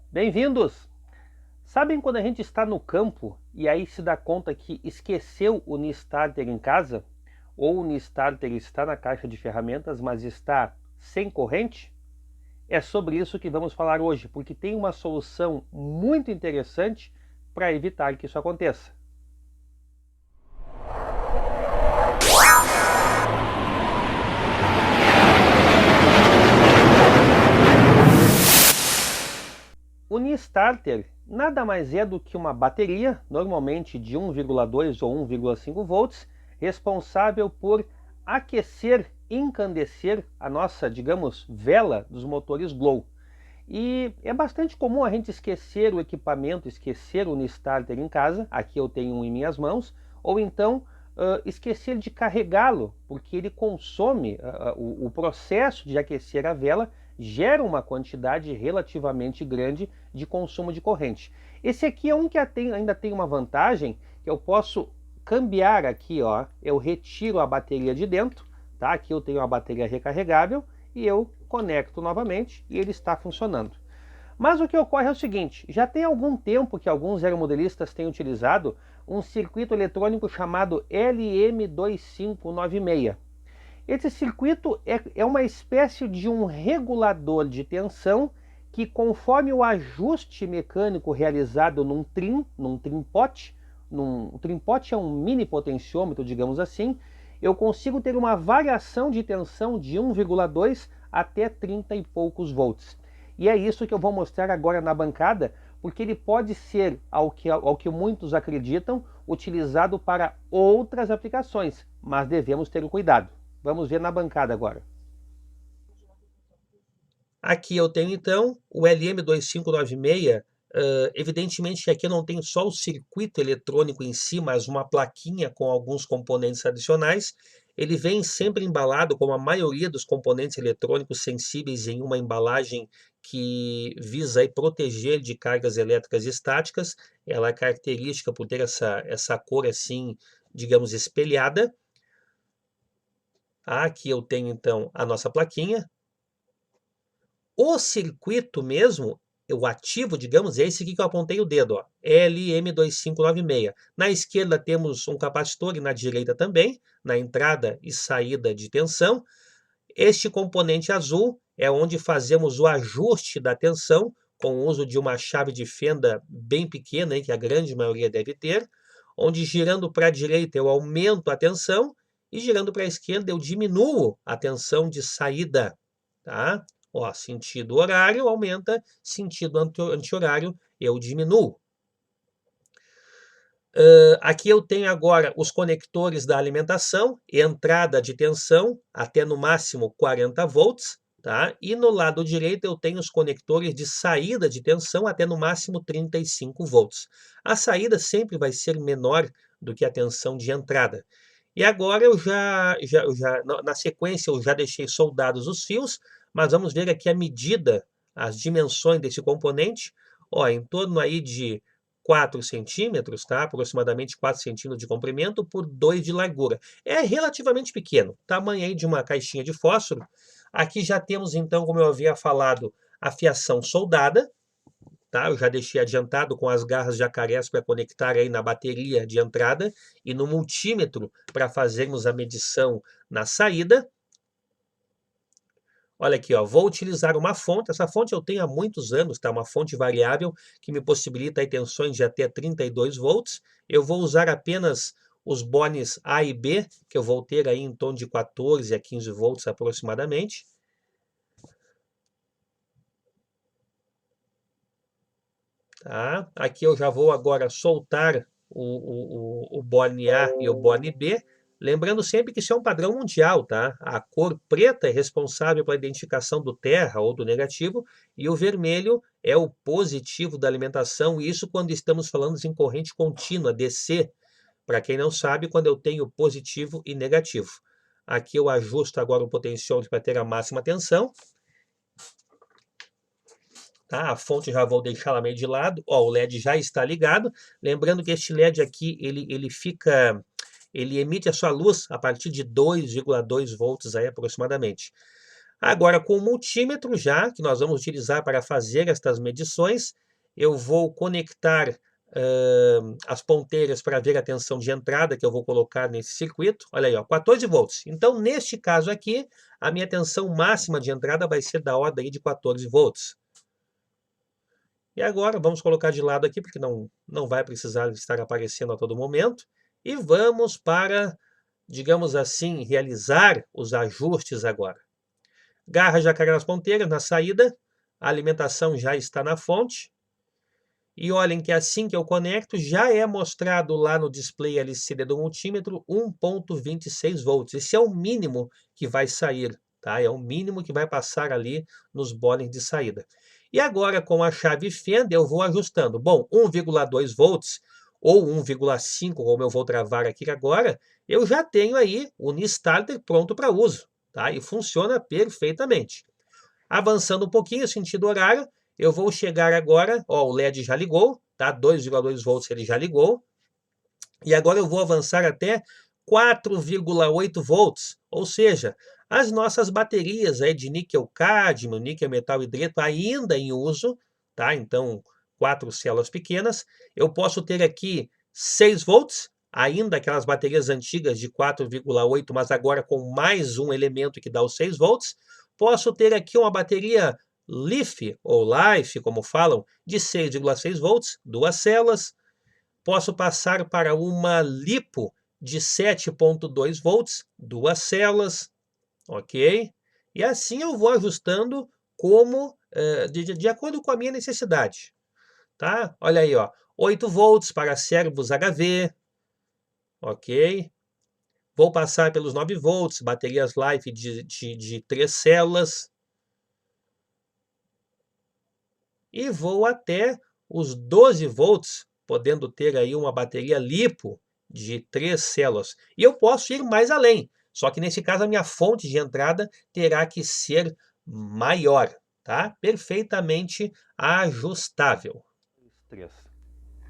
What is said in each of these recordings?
Bem-vindos! Sabem quando a gente está no campo e aí se dá conta que esqueceu o Nistarter em casa? Ou o Nistarter está na caixa de ferramentas, mas está sem corrente? É sobre isso que vamos falar hoje, porque tem uma solução muito interessante para evitar que isso aconteça. O Nistarter nada mais é do que uma bateria, normalmente de 1,2 ou 1,5 volts, responsável por aquecer, encandecer a nossa, digamos, vela dos motores Glow. E é bastante comum a gente esquecer o equipamento, esquecer o Nistarter em casa, aqui eu tenho um em minhas mãos, ou então esquecer de carregá-lo, porque ele consome, o processo de aquecer a vela gera uma quantidade relativamente grande de consumo de corrente. Esse aqui é um que ainda tem uma vantagem, que eu posso cambiar aqui, ó, eu retiro a bateria de dentro, tá? Aqui eu tenho a bateria recarregável e eu conecto novamente e ele está funcionando. Mas o que ocorre é o seguinte, já tem algum tempo que alguns aeromodelistas têm utilizado um circuito eletrônico chamado LM2596. Esse circuito é uma espécie de um regulador de tensão que, conforme o ajuste mecânico realizado num trim-pot, um trim-pot é um mini potenciômetro, digamos assim, eu consigo ter uma variação de tensão de 1,2 até 30 e poucos volts. E é isso que eu vou mostrar agora na bancada, porque ele pode ser, ao que muitos acreditam, utilizado para outras aplicações, mas devemos ter o cuidado. Vamos ver na bancada agora. Aqui eu tenho então o LM2596. Evidentemente que aqui eu não tenho só o circuito eletrônico em si, mas uma plaquinha com alguns componentes adicionais. Ele vem sempre embalado, como a maioria dos componentes eletrônicos sensíveis, em uma embalagem que visa aí proteger de cargas elétricas estáticas. Ela é característica por ter essa cor assim, digamos, espelhada. Aqui eu tenho então a nossa plaquinha. O circuito mesmo, o ativo, digamos, é esse aqui que eu apontei o dedo, ó, LM2596. Na esquerda temos um capacitor e na direita também, na entrada e saída de tensão. Este componente azul é onde fazemos o ajuste da tensão, com o uso de uma chave de fenda bem pequena, hein, que a grande maioria deve ter, onde girando para a direita eu aumento a tensão e girando para a esquerda eu diminuo a tensão de saída, tá? Ó, sentido horário aumenta, sentido anti-horário eu diminuo. Aqui eu tenho agora os conectores da alimentação, entrada de tensão até no máximo 40 volts, tá? E no lado direito eu tenho os conectores de saída de tensão até no máximo 35 volts. A saída sempre vai ser menor do que a tensão de entrada. E agora na sequência eu já deixei soldados os fios, mas vamos ver aqui a medida, as dimensões desse componente, ó, em torno aí de 4 centímetros, tá? Aproximadamente 4 centímetros de comprimento por 2 de largura. É relativamente pequeno, tamanho aí de uma caixinha de fósforo. Aqui já temos então, como eu havia falado, a fiação soldada, tá? Eu já deixei adiantado com as garras jacarés para conectar aí na bateria de entrada e no multímetro para fazermos a medição na saída. Olha aqui, ó, vou utilizar uma fonte, essa fonte eu tenho há muitos anos, tá? Uma fonte variável que me possibilita aí tensões de até 32 volts. Eu vou usar apenas os bones A e B, que eu vou ter aí em torno de 14 a 15 volts aproximadamente. Tá? Aqui eu já vou agora soltar o bone A e o bone B. Lembrando sempre que isso é um padrão mundial, tá? A cor preta é responsável pela identificação do terra ou do negativo, e o vermelho é o positivo da alimentação, e isso quando estamos falando em corrente contínua, DC. Para quem não sabe, quando eu tenho positivo e negativo. Aqui eu ajusto agora o potenciômetro para ter a máxima tensão. Tá? A fonte já vou deixar ela meio de lado. Ó, o LED já está ligado. Lembrando que este LED aqui, ele emite a sua luz a partir de 2,2 volts aí aproximadamente. Agora, com o multímetro já, que nós vamos utilizar para fazer estas medições, eu vou conectar as ponteiras para ver a tensão de entrada que eu vou colocar nesse circuito. Olha aí, ó, 14 volts. Então, neste caso aqui, a minha tensão máxima de entrada vai ser da ordem de 14 volts. E agora, vamos colocar de lado aqui, porque não vai precisar estar aparecendo a todo momento. E vamos para, digamos assim, realizar os ajustes agora. Garra já carrega as ponteiras na saída, a alimentação já está na fonte. E olhem que assim que eu conecto, já é mostrado lá no display LCD do multímetro 1.26 volts. Esse é o mínimo que vai sair, tá? É o mínimo que vai passar ali nos bólens de saída. E agora, com a chave fenda, eu vou ajustando. Bom, 1,2 volts ou 1,5, como eu vou travar aqui agora, eu já tenho aí o Unistarter pronto para uso, tá? E funciona perfeitamente. Avançando um pouquinho, sentido horário, eu vou chegar agora, ó, o LED já ligou, tá? 2,2 volts ele já ligou. E agora eu vou avançar até 4,8 volts, ou seja, as nossas baterias aí de níquel-cádmio, níquel-metal hidreto ainda em uso, tá? Então, 4 células pequenas. Eu posso ter aqui 6 volts, ainda aquelas baterias antigas de 4,8, mas agora com mais um elemento que dá os 6 volts. Posso ter aqui uma bateria LiFe, ou Life, como falam, de 6,6 volts, 2 células. Posso passar para uma LiPo de 7,2 volts, 2 células, ok? E assim eu vou ajustando como de acordo com a minha necessidade, tá? Olha aí, ó, 8 volts para servos HV, ok? Vou passar pelos 9 volts, baterias Life de 3 células. E vou até os 12 volts, podendo ter aí uma bateria LiPo de 3 células. E eu posso ir mais além, só que nesse caso a minha fonte de entrada terá que ser maior, tá? Perfeitamente ajustável.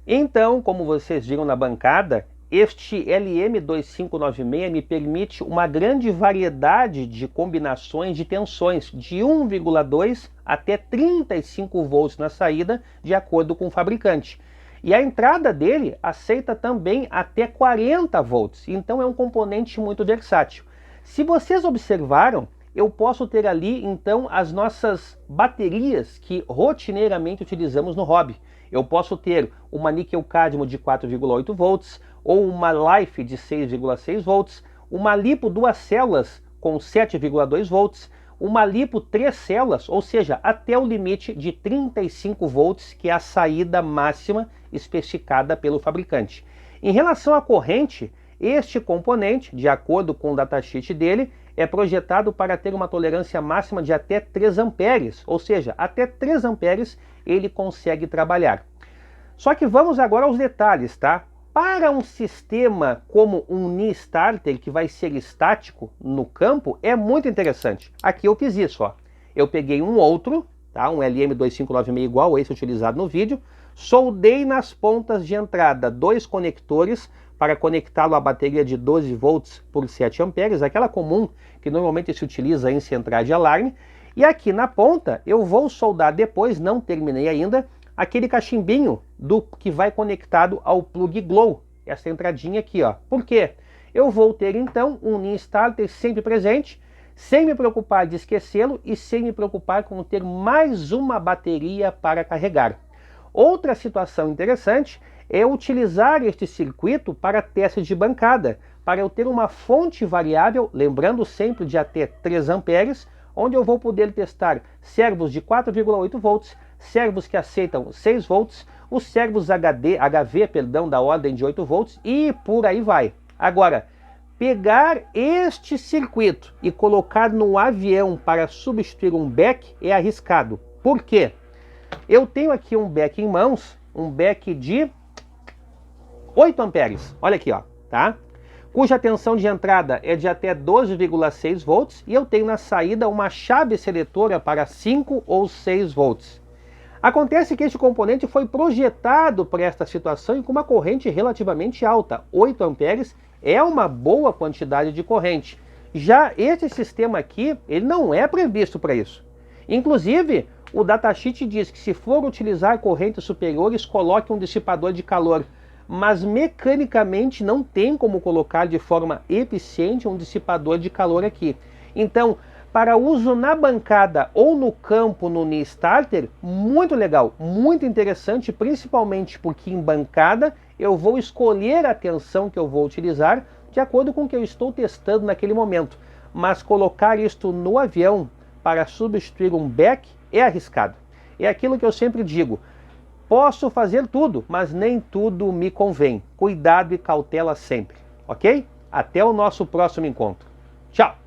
Então, como vocês viram na bancada, este LM2596 me permite uma grande variedade de combinações de tensões, de 1,2 até 35 volts na saída, de acordo com o fabricante. E a entrada dele aceita também até 40 volts, então é um componente muito versátil. Se vocês observaram, eu posso ter ali, então, as nossas baterias que rotineiramente utilizamos no hobby. Eu posso ter uma níquel-cádmio de 4,8 volts, ou uma Life de 6,6 volts, uma LiPo 2 células com 7,2 volts, uma LiPo 3 células, ou seja, até o limite de 35 volts, que é a saída máxima especificada pelo fabricante. Em relação à corrente, este componente, de acordo com o datasheet dele, é projetado para ter uma tolerância máxima de até 3 amperes, ou seja, até 3 amperes ele consegue trabalhar. Só que vamos agora aos detalhes, tá? Para um sistema como um Unistarter, que vai ser estático no campo, é muito interessante. Aqui eu fiz isso, ó. Eu peguei um outro, tá? Um LM2596 igual a esse utilizado no vídeo, soldei nas pontas de entrada 2 conectores para conectá-lo à bateria de 12 volts por 7 amperes, aquela comum que normalmente se utiliza em central de alarme. E aqui na ponta eu vou soldar depois, não terminei ainda, aquele cachimbinho que vai conectado ao plug glow, essa entradinha aqui, ó. Por quê? Eu vou ter então um Unistarter sempre presente, sem me preocupar de esquecê-lo e sem me preocupar com ter mais uma bateria para carregar. Outra situação interessante é utilizar este circuito para testes de bancada, para eu ter uma fonte variável, lembrando sempre de até 3 amperes, onde eu vou poder testar servos de 4,8 volts, servos que aceitam 6 volts, os servos HV, da ordem de 8 volts e por aí vai. Agora, pegar este circuito e colocar no avião para substituir um back é arriscado. Por quê? Eu tenho aqui um back em mãos, um back de 8 amperes, olha aqui, ó, tá? Cuja tensão de entrada é de até 12,6 volts e eu tenho na saída uma chave seletora para 5 ou 6 volts. Acontece que este componente foi projetado para esta situação e com uma corrente relativamente alta, 8 amperes é uma boa quantidade de corrente. Já esse sistema aqui, ele não é previsto para isso. Inclusive, o datasheet diz que se for utilizar correntes superiores, coloque um dissipador de calor. Mas mecanicamente não tem como colocar de forma eficiente um dissipador de calor aqui. Então, para uso na bancada ou no campo no knee starter, muito legal, muito interessante, principalmente porque em bancada eu vou escolher a tensão que eu vou utilizar de acordo com o que eu estou testando naquele momento. Mas colocar isto no avião para substituir um back é arriscado. É aquilo que eu sempre digo. Posso fazer tudo, mas nem tudo me convém. Cuidado e cautela sempre, ok? Até o nosso próximo encontro. Tchau!